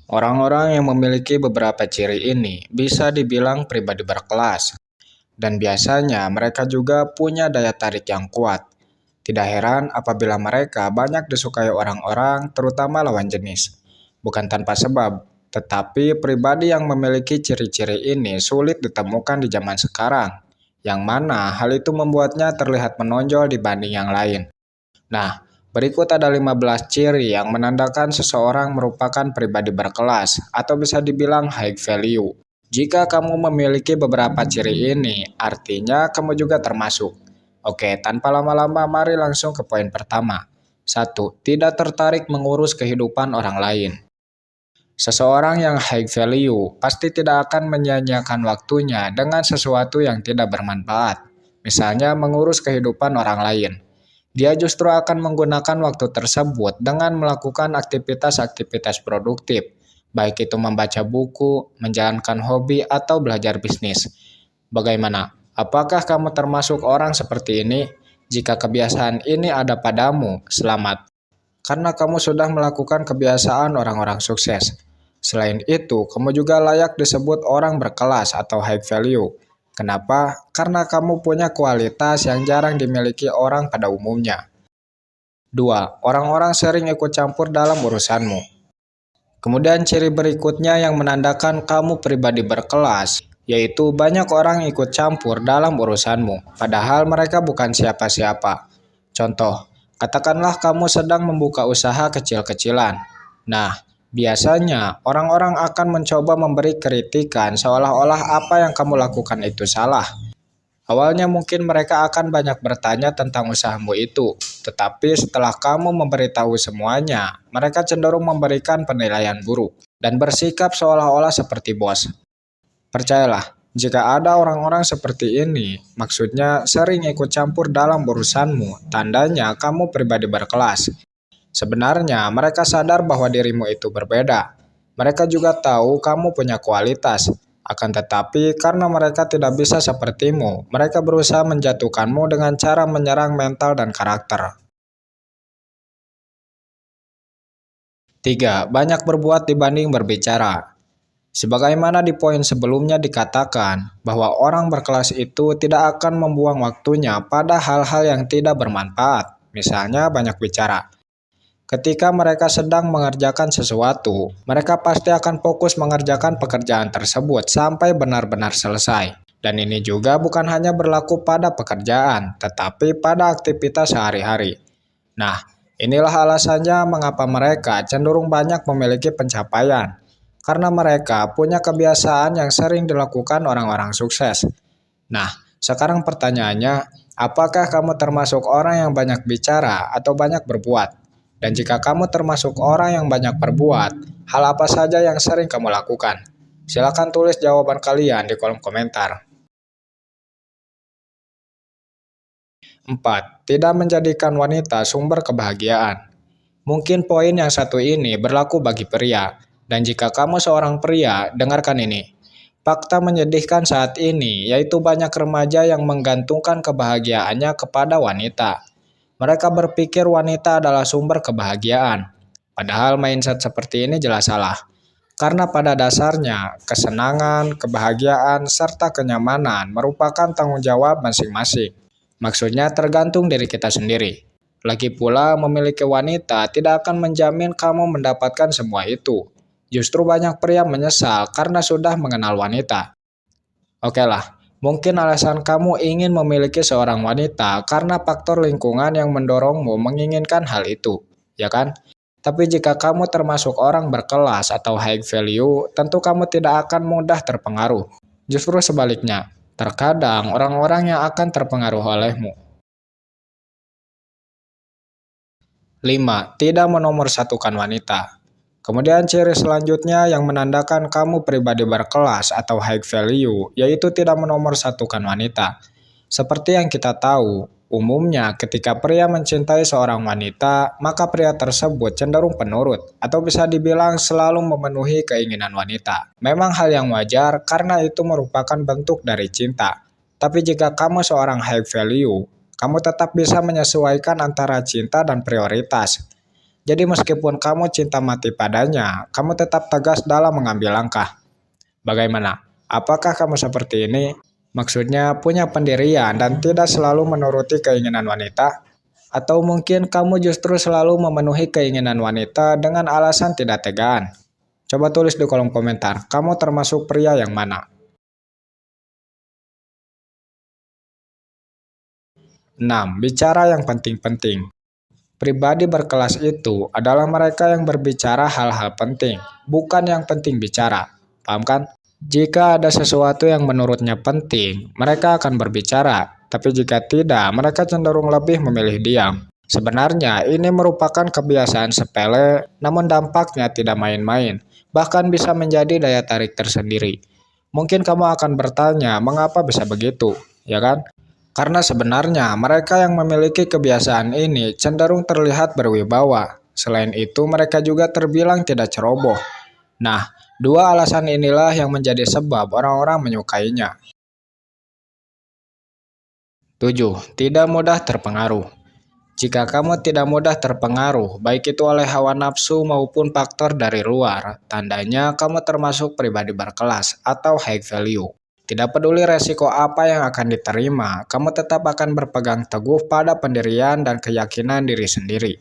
Orang-orang yang memiliki beberapa ciri ini bisa dibilang pribadi berkelas, dan biasanya mereka juga punya daya tarik yang kuat. Tidak heran apabila mereka banyak disukai orang-orang, terutama lawan jenis. Bukan tanpa sebab, tetapi pribadi yang memiliki ciri-ciri ini sulit ditemukan di zaman sekarang, yang mana hal itu membuatnya terlihat menonjol dibanding yang lain. Nah, berikut ada 15 ciri yang menandakan seseorang merupakan pribadi berkelas atau bisa dibilang high value. Jika kamu memiliki beberapa ciri ini, artinya kamu juga termasuk. Oke, tanpa lama-lama mari langsung ke poin pertama. 1. Tidak tertarik mengurus kehidupan orang lain. Seseorang yang high value pasti tidak akan menyia-nyiakan waktunya dengan sesuatu yang tidak bermanfaat. Misalnya mengurus kehidupan orang lain. Dia justru akan menggunakan waktu tersebut dengan melakukan aktivitas-aktivitas produktif, baik itu membaca buku, menjalankan hobi, atau belajar bisnis. Bagaimana? Apakah kamu termasuk orang seperti ini? Jika kebiasaan ini ada padamu, selamat. Karena kamu sudah melakukan kebiasaan orang-orang sukses. Selain itu, kamu juga layak disebut orang berkelas atau high value. Kenapa? Karena kamu punya kualitas yang jarang dimiliki orang pada umumnya. 2. Orang-orang sering ikut campur dalam urusanmu. Kemudian ciri berikutnya yang menandakan kamu pribadi berkelas, yaitu banyak orang ikut campur dalam urusanmu, padahal mereka bukan siapa-siapa. Contoh, katakanlah kamu sedang membuka usaha kecil-kecilan. Nah, biasanya orang-orang akan mencoba memberi kritikan seolah-olah apa yang kamu lakukan itu salah. Awalnya mungkin mereka akan banyak bertanya tentang usahamu itu, tetapi setelah kamu memberitahu semuanya, mereka cenderung memberikan penilaian buruk dan bersikap seolah-olah seperti bos. Percayalah, jika ada orang-orang seperti ini, maksudnya sering ikut campur dalam urusanmu, tandanya kamu pribadi berkelas. Sebenarnya, mereka sadar bahwa dirimu itu berbeda. Mereka juga tahu kamu punya kualitas. Akan tetapi, karena mereka tidak bisa sepertimu, mereka berusaha menjatuhkanmu dengan cara menyerang mental dan karakter. 3. Banyak berbuat dibanding berbicara. Sebagaimana di poin sebelumnya dikatakan, bahwa orang berkelas itu tidak akan membuang waktunya pada hal-hal yang tidak bermanfaat, misalnya banyak bicara. Ketika mereka sedang mengerjakan sesuatu, mereka pasti akan fokus mengerjakan pekerjaan tersebut sampai benar-benar selesai. Dan ini juga bukan hanya berlaku pada pekerjaan, tetapi pada aktivitas sehari-hari. Nah, inilah alasannya mengapa mereka cenderung banyak memiliki pencapaian. Karena mereka punya kebiasaan yang sering dilakukan orang-orang sukses. Nah, sekarang pertanyaannya, apakah kamu termasuk orang yang banyak bicara atau banyak berbuat? Dan jika kamu termasuk orang yang banyak berbuat, hal apa saja yang sering kamu lakukan? Silakan tulis jawaban kalian di kolom komentar. 4. Tidak menjadikan wanita sumber kebahagiaan. Mungkin poin yang satu ini berlaku bagi pria. Dan jika kamu seorang pria, dengarkan ini. Fakta menyedihkan saat ini, yaitu banyak remaja yang menggantungkan kebahagiaannya kepada wanita. Mereka berpikir wanita adalah sumber kebahagiaan. Padahal mindset seperti ini jelas salah. Karena pada dasarnya, kesenangan, kebahagiaan, serta kenyamanan merupakan tanggung jawab masing-masing. Maksudnya tergantung diri kita sendiri. Lagi pula, memiliki wanita tidak akan menjamin kamu mendapatkan semua itu. Justru banyak pria menyesal karena sudah mengenal wanita. Oke lah. Mungkin alasan kamu ingin memiliki seorang wanita karena faktor lingkungan yang mendorongmu menginginkan hal itu, ya kan? Tapi jika kamu termasuk orang berkelas atau high value, tentu kamu tidak akan mudah terpengaruh. Justru sebaliknya, terkadang orang-orang yang akan terpengaruh olehmu. 5. Tidak menomorsatukan wanita. Kemudian ciri selanjutnya yang menandakan kamu pribadi berkelas atau high value, yaitu tidak menomorsatukan wanita. Seperti yang kita tahu, umumnya ketika pria mencintai seorang wanita, maka pria tersebut cenderung penurut, atau bisa dibilang selalu memenuhi keinginan wanita. Memang hal yang wajar karena itu merupakan bentuk dari cinta. Tapi jika kamu seorang high value, kamu tetap bisa menyesuaikan antara cinta dan prioritas. Jadi meskipun kamu cinta mati padanya, kamu tetap tegas dalam mengambil langkah. Bagaimana? Apakah kamu seperti ini? Maksudnya punya pendirian dan tidak selalu menuruti keinginan wanita? Atau mungkin kamu justru selalu memenuhi keinginan wanita dengan alasan tidak tegaan? Coba tulis di kolom komentar, kamu termasuk pria yang mana? 6. Bicara yang penting-penting. Pribadi berkelas itu adalah mereka yang berbicara hal-hal penting, bukan yang penting bicara. Paham kan? Jika ada sesuatu yang menurutnya penting, mereka akan berbicara. Tapi jika tidak, mereka cenderung lebih memilih diam. Sebenarnya ini merupakan kebiasaan sepele, namun dampaknya tidak main-main. Bahkan bisa menjadi daya tarik tersendiri. Mungkin kamu akan bertanya, mengapa bisa begitu? Ya kan? Karena sebenarnya mereka yang memiliki kebiasaan ini cenderung terlihat berwibawa. Selain itu, mereka juga terbilang tidak ceroboh. Nah, dua alasan inilah yang menjadi sebab orang-orang menyukainya. 7. Tidak mudah terpengaruh. Jika kamu tidak mudah terpengaruh, baik itu oleh hawa nafsu maupun faktor dari luar, tandanya kamu termasuk pribadi berkelas atau high value. Tidak peduli resiko apa yang akan diterima, kamu tetap akan berpegang teguh pada pendirian dan keyakinan diri sendiri.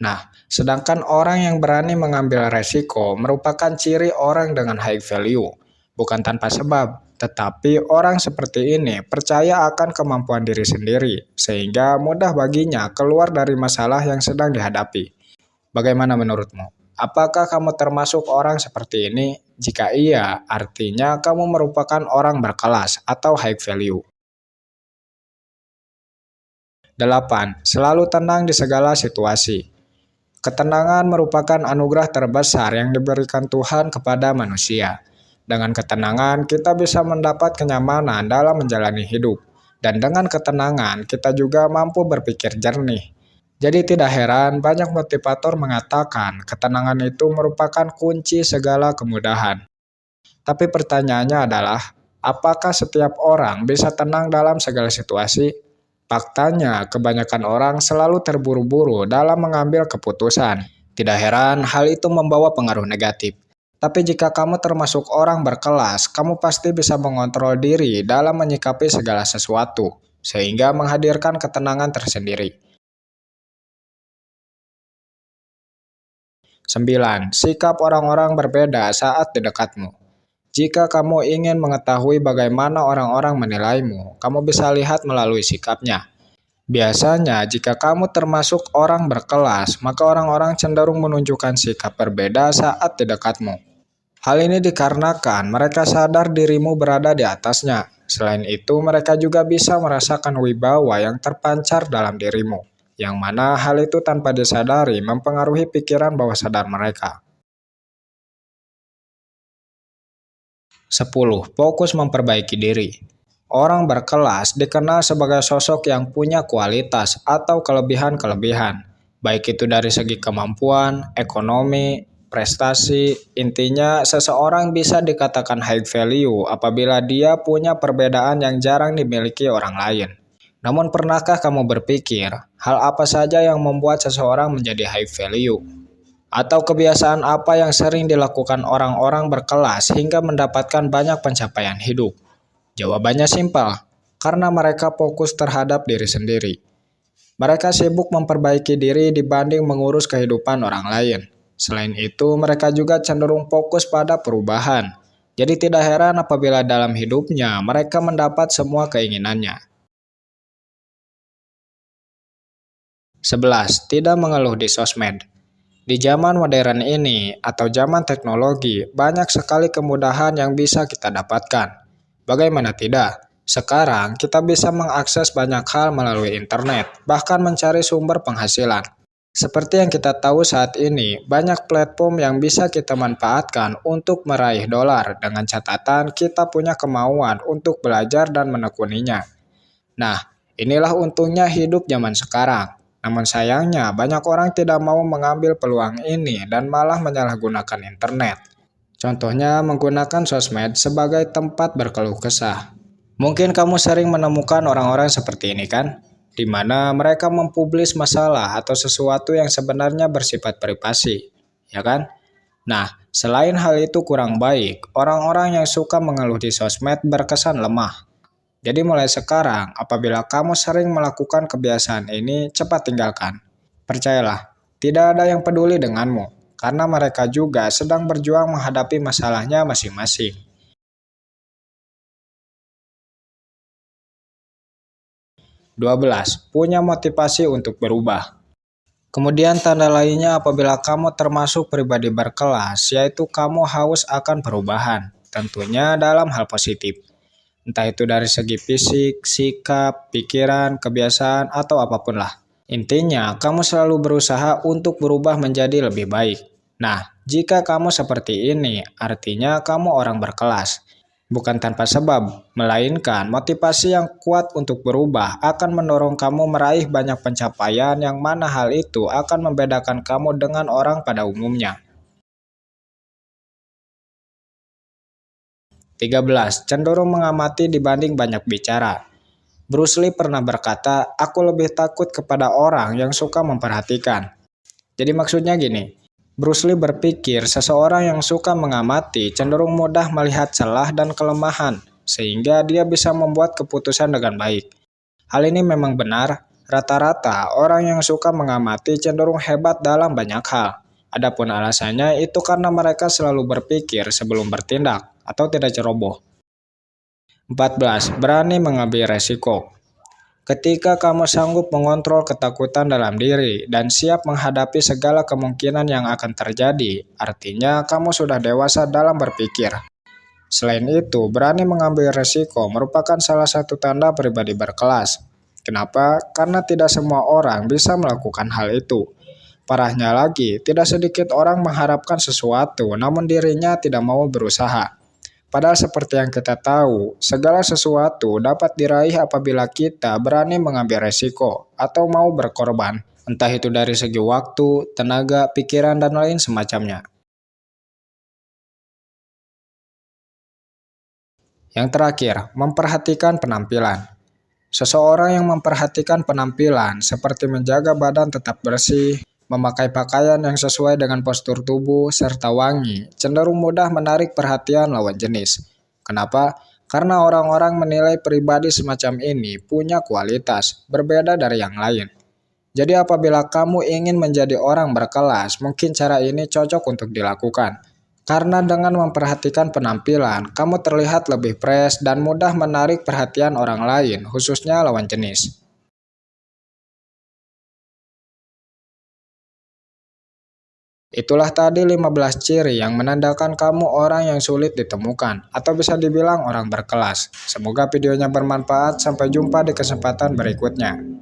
Nah, sedangkan orang yang berani mengambil resiko merupakan ciri orang dengan high value. Bukan tanpa sebab, tetapi orang seperti ini percaya akan kemampuan diri sendiri, sehingga mudah baginya keluar dari masalah yang sedang dihadapi. Bagaimana menurutmu? Apakah kamu termasuk orang seperti ini? Jika iya, artinya kamu merupakan orang berkelas atau high value. 8. Selalu tenang di segala situasi. Ketenangan merupakan anugerah terbesar yang diberikan Tuhan kepada manusia. Dengan ketenangan, kita bisa mendapat kenyamanan dalam menjalani hidup. Dan dengan ketenangan, kita juga mampu berpikir jernih. Jadi tidak heran banyak motivator mengatakan ketenangan itu merupakan kunci segala kemudahan. Tapi pertanyaannya adalah, apakah setiap orang bisa tenang dalam segala situasi? Faktanya, kebanyakan orang selalu terburu-buru dalam mengambil keputusan. Tidak heran hal itu membawa pengaruh negatif. Tapi jika kamu termasuk orang berkelas, kamu pasti bisa mengontrol diri dalam menyikapi segala sesuatu, sehingga menghadirkan ketenangan tersendiri. 9. Sikap orang-orang berbeda saat di dekatmu. Jika kamu ingin mengetahui bagaimana orang-orang menilaimu, kamu bisa lihat melalui sikapnya. Biasanya, jika kamu termasuk orang berkelas, maka orang-orang cenderung menunjukkan sikap berbeda saat di dekatmu. Hal ini dikarenakan mereka sadar dirimu berada di atasnya. Selain itu, mereka juga bisa merasakan wibawa yang terpancar dalam dirimu, yang mana hal itu tanpa disadari mempengaruhi pikiran bawah sadar mereka. 10. Fokus memperbaiki diri. Orang berkelas dikenal sebagai sosok yang punya kualitas atau kelebihan-kelebihan, baik itu dari segi kemampuan, ekonomi, prestasi. Intinya, seseorang bisa dikatakan high value apabila dia punya perbedaan yang jarang dimiliki orang lain. Namun pernahkah kamu berpikir, hal apa saja yang membuat seseorang menjadi high value? Atau kebiasaan apa yang sering dilakukan orang-orang berkelas hingga mendapatkan banyak pencapaian hidup? Jawabannya simpel, karena mereka fokus terhadap diri sendiri. Mereka sibuk memperbaiki diri dibanding mengurus kehidupan orang lain. Selain itu, mereka juga cenderung fokus pada perubahan. Jadi tidak heran apabila dalam hidupnya mereka mendapat semua keinginannya. 11. Tidak mengeluh di sosmed. Di zaman modern ini atau zaman teknologi, banyak sekali kemudahan yang bisa kita dapatkan. Bagaimana tidak? Sekarang kita bisa mengakses banyak hal melalui internet, bahkan mencari sumber penghasilan. Seperti yang kita tahu saat ini, banyak platform yang bisa kita manfaatkan untuk meraih dolar dengan catatan kita punya kemauan untuk belajar dan menekuninya. Nah, inilah untungnya hidup zaman sekarang. Namun sayangnya, banyak orang tidak mau mengambil peluang ini dan malah menyalahgunakan internet. Contohnya, menggunakan sosmed sebagai tempat berkeluh kesah. Mungkin kamu sering menemukan orang-orang seperti ini kan? di mana mereka mempublis masalah atau sesuatu yang sebenarnya bersifat privasi, ya kan? Nah, selain hal itu kurang baik, orang-orang yang suka mengeluh di sosmed berkesan lemah. Jadi mulai sekarang, apabila kamu sering melakukan kebiasaan ini, cepat tinggalkan. Percayalah, tidak ada yang peduli denganmu, karena mereka juga sedang berjuang menghadapi masalahnya masing-masing. 12. Punya motivasi untuk berubah. Kemudian tanda lainnya apabila kamu termasuk pribadi berkelas, yaitu kamu haus akan perubahan, tentunya dalam hal positif. Entah itu dari segi fisik, sikap, pikiran, kebiasaan, atau apapun lah. Intinya, kamu selalu berusaha untuk berubah menjadi lebih baik. Nah, jika kamu seperti ini, artinya kamu orang berkelas. Bukan tanpa sebab, melainkan motivasi yang kuat untuk berubah akan mendorong kamu meraih banyak pencapaian yang mana hal itu akan membedakan kamu dengan orang pada umumnya. 13. Cenderung mengamati dibanding banyak bicara. Bruce Lee pernah berkata, "Aku lebih takut kepada orang yang suka memperhatikan." Jadi maksudnya gini, Bruce Lee berpikir seseorang yang suka mengamati cenderung mudah melihat celah dan kelemahan, sehingga dia bisa membuat keputusan dengan baik. Hal ini memang benar, rata-rata orang yang suka mengamati cenderung hebat dalam banyak hal. Adapun alasannya itu karena mereka selalu berpikir sebelum bertindak atau tidak ceroboh. 14. Berani mengambil resiko. Ketika kamu sanggup mengontrol ketakutan dalam diri dan siap menghadapi segala kemungkinan yang akan terjadi, artinya kamu sudah dewasa dalam berpikir. Selain itu, berani mengambil resiko merupakan salah satu tanda pribadi berkelas. Kenapa? Karena tidak semua orang bisa melakukan hal itu. Parahnya lagi, tidak sedikit orang mengharapkan sesuatu namun dirinya tidak mau berusaha. Padahal seperti yang kita tahu, segala sesuatu dapat diraih apabila kita berani mengambil resiko atau mau berkorban, entah itu dari segi waktu, tenaga, pikiran, dan lain semacamnya. Yang terakhir, memperhatikan penampilan. Seseorang yang memperhatikan penampilan seperti menjaga badan tetap bersih, memakai pakaian yang sesuai dengan postur tubuh, serta wangi, cenderung mudah menarik perhatian lawan jenis. Kenapa? Karena orang-orang menilai pribadi semacam ini punya kualitas, berbeda dari yang lain. Jadi apabila kamu ingin menjadi orang berkelas, mungkin cara ini cocok untuk dilakukan. Karena dengan memperhatikan penampilan, kamu terlihat lebih fresh dan mudah menarik perhatian orang lain, khususnya lawan jenis. Itulah tadi 15 ciri yang menandakan kamu orang yang sulit ditemukan atau bisa dibilang orang berkelas. Semoga videonya bermanfaat. Sampai jumpa di kesempatan berikutnya.